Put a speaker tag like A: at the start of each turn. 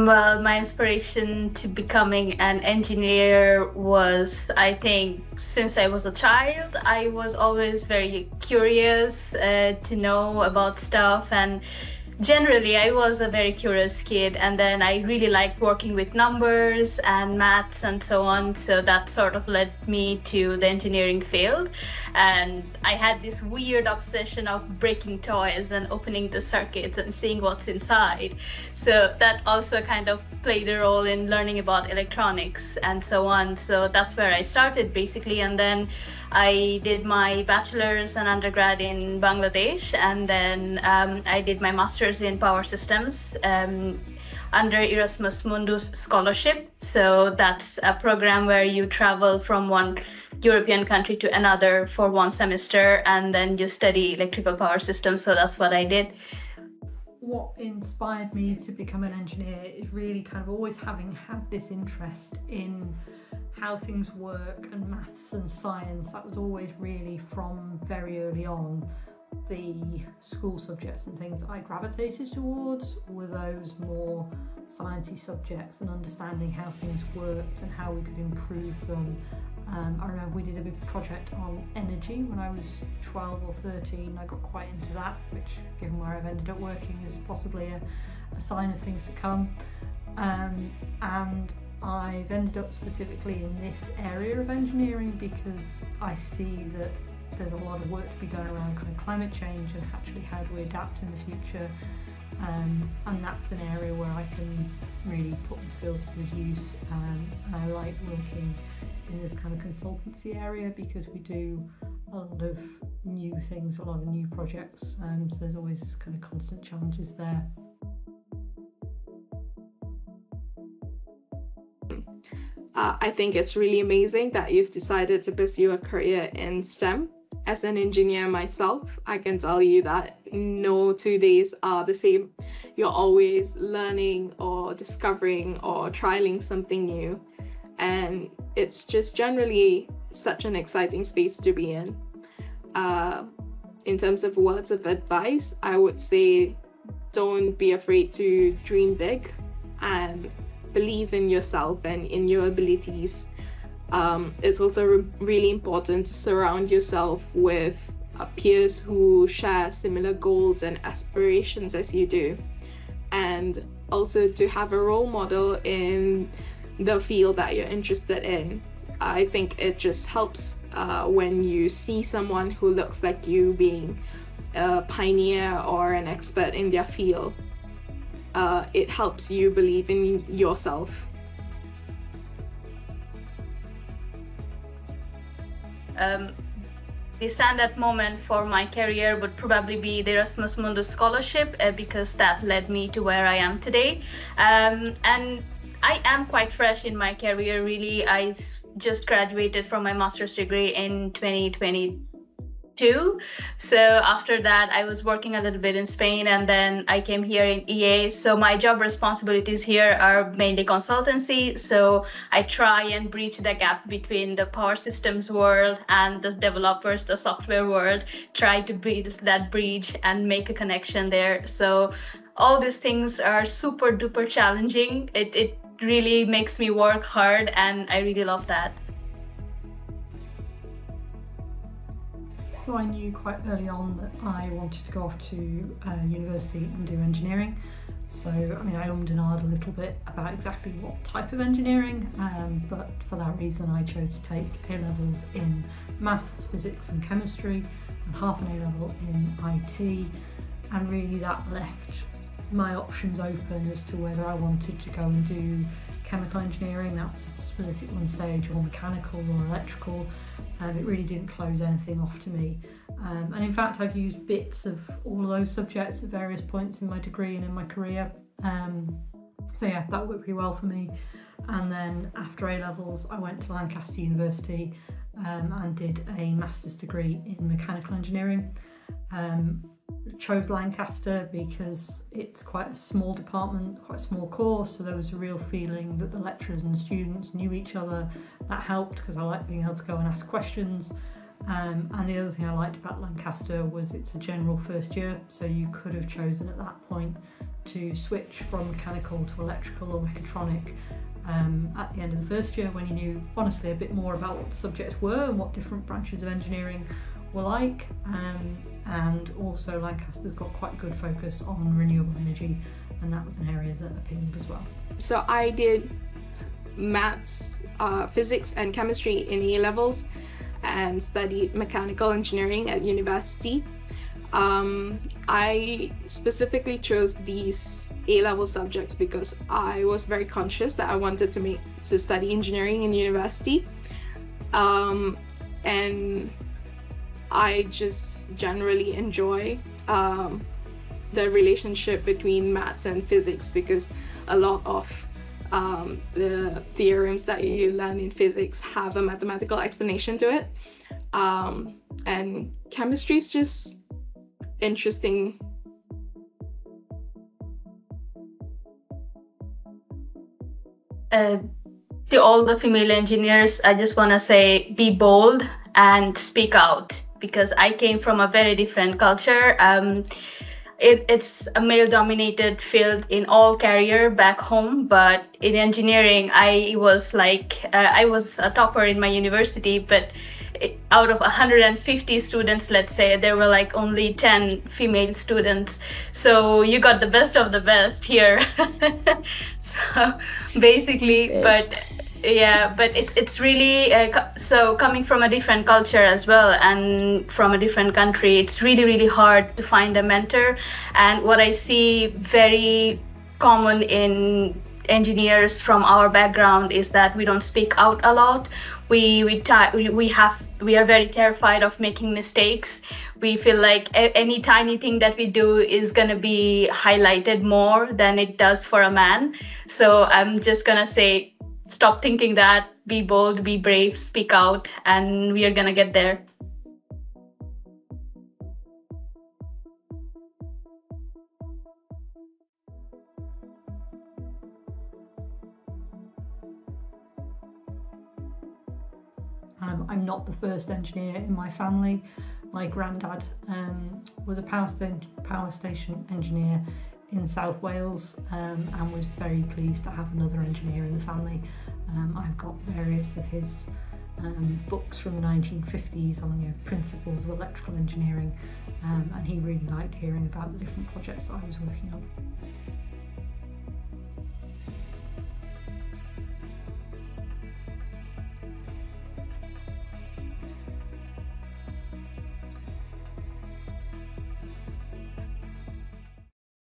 A: Well, my inspiration to becoming an engineer was, I think, since I was a child, I was always very curious to know about stuff. And generally, I was a very curious kid, and then I really liked working with numbers and maths and so on. So that sort of led me to the engineering field. And I had this weird obsession of breaking toys and opening the circuits and seeing what's inside. So that also kind of played a role in learning about electronics and so on. So that's where I started basically. And then I did my bachelor's and undergrad in Bangladesh, and then I did my master's in power systems under Erasmus Mundus scholarship. So that's a program where you travel from one European country to another for one semester, and then you study electrical power systems. So that's what I did.
B: What inspired me to become an engineer is really kind of always having had this interest in how things work and maths and science. That was always really from very early on the school subjects and things I gravitated towards were those more sciencey subjects and understanding how things worked and how we could improve them. I remember we did a big project on energy when I was 12 or 13. I got quite into that, which, given where I've ended up working, is possibly a sign of things to come. And I've ended up specifically in this area of engineering because I see that there's a lot of work to be done around kind of climate change and actually how do we adapt in the future. And that's an area where I can really put the skills to good use. And I like working in this kind of consultancy area because we do a lot of new things, a lot of new projects. So there's always kind of constant challenges there.
C: I think it's really amazing that you've decided to pursue a career in STEM. As an engineer myself, I can tell you that no 2 days are the same. You're always learning or discovering or trialing something new. And it's just generally such an exciting space to be in. In terms of words of advice, I would say don't be afraid to dream big and believe in yourself and in your abilities. It's also really important to surround yourself with peers who share similar goals and aspirations as you do, and also to have a role model in the field that you're interested in. I think it just helps when you see someone who looks like you being a pioneer or an expert in their field. It helps you believe in yourself.
A: The standout moment for my career would probably be the Erasmus Mundus scholarship because that led me to where I am today. And I am quite fresh in my career, really. I just graduated from my master's degree in 2022. So after that, I was working a little bit in Spain, and then I came here in EA. So my job responsibilities here are mainly consultancy. So I try and bridge the gap between the power systems world and the developers, the software world, try to build that bridge and make a connection there. So all these things are super duper challenging. It really makes me work hard, and I really love that.
B: So I knew quite early on that I wanted to go off to university and do engineering. So I mean, I ummed and ahed a little bit about exactly what type of engineering, but for that reason I chose to take A-levels in maths, physics and chemistry, and half an A-level in IT, and really that left my options open as to whether I wanted to go and do chemical engineering. That was a possibility at one stage, or mechanical or electrical. It really didn't close anything off to me. And in fact, I've used bits of all of those subjects at various points in my degree and in my career. So yeah, that worked pretty well for me. And then after A-levels, I went to Lancaster University and did a master's degree in mechanical engineering. Chose Lancaster because it's quite a small department, quite a small course, so there was a real feeling that the lecturers and the students knew each other. That helped because I liked being able to go and ask questions. And the other thing I liked about Lancaster was it's a general first year, so you could have chosen at that point to switch from mechanical to electrical or mechatronic at the end of the first year, when he knew honestly a bit more about what the subjects were and what different branches of engineering were like, and also Lancaster's got quite good focus on renewable energy, and that was an area that appealed as well.
C: So I did maths, physics and chemistry in A levels and studied mechanical engineering at university. I specifically chose these A-level subjects because I was very conscious that I wanted to study engineering in university, and I just generally enjoy the relationship between maths and physics, because a lot of the theorems that you learn in physics have a mathematical explanation to it, and chemistry is just interesting.
A: To all the female engineers, I just want to say, be bold and speak out, because I came from a very different culture. It's a male-dominated field in all career back home, but in engineering, I was a topper in my university, but out of 150 students, let's say, there were like only 10 female students. So you got the best of the best here. So basically, but yeah, but it's really so coming from a different culture as well and from a different country, it's really hard to find a mentor. And what I see very common in engineers from our background is that we don't speak out a lot. We are very terrified of making mistakes. We feel like any tiny thing that we do is gonna be highlighted more than it does for a man. So I'm just gonna say, stop thinking that, be bold, be brave, speak out, and we are gonna get there.
B: I'm not the first engineer in my family. My granddad was a power station engineer in South Wales, and was very pleased to have another engineer in the family. I've got various of his books from the 1950s on principles of electrical engineering, and he really liked hearing about the different projects that I was working on.